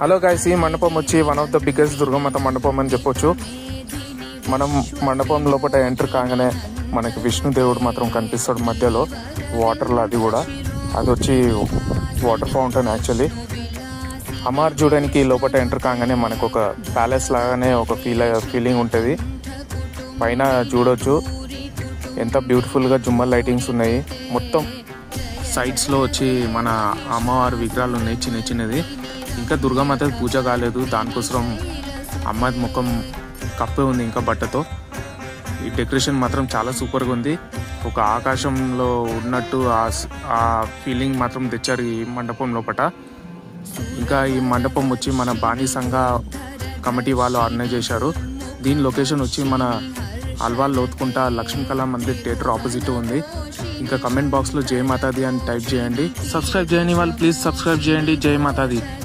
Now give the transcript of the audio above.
Hello guys, ఈ మండపం వచ్చి one of the biggest Durga Mata మండపం అని చెప్పొచ్చు. మనం మండపం లోపల ఎంటర్ కాగానే మనకి విష్ణుదేవుడు మాత్రం కనిపిస్తాడు మధ్యలో వాటర్లో. అది వచ్చి వాటర్ ఫౌంటైన్. యాక్చువల్లీ అమ్మవారు చూడడానికి లోపల ఎంటర్ కాగానే మనకు ఒక ప్యాలెస్ లాగానే ఒక ఫీలింగ్ ఉంటుంది. పైన చూడొచ్చు ఎంత బ్యూటిఫుల్గా జుమ్మర్ లైటింగ్స్ ఉన్నాయి. మొత్తం సైడ్స్లో వచ్చి మన అమ్మవారి విగ్రహాలు ఉన్నాయి చిన్నది. ఇంకా దుర్గామాత పూజ కాలేదు, దానికోసం అమ్మాయి ముఖం కప్పే ఉంది ఇంకా బట్టతో. ఈ డెకరేషన్ మాత్రం చాలా సూపర్గా ఉంది. ఒక ఆకాశంలో ఉన్నట్టు ఆ ఫీలింగ్ మాత్రం తెచ్చారు ఈ మండపం లోపల. ఇంకా ఈ మండపం వచ్చి మన బాణీ సంఘ కమిటీ వాళ్ళు ఆర్గనైజ్ చేశారు. దీని లొకేషన్ వచ్చి మన అల్వాల్ లోతుకుంట లక్ష్మీ కళా మందిర్ థియేటర్ ఆపోజిట్ ఉంది. ఇంకా కమెంట్ బాక్స్లో జై మాతాది అని టైప్ చేయండి. సబ్స్క్రైబ్ చేయని వాళ్ళు ప్లీజ్ సబ్స్క్రైబ్ చేయండి. జై మాతాది.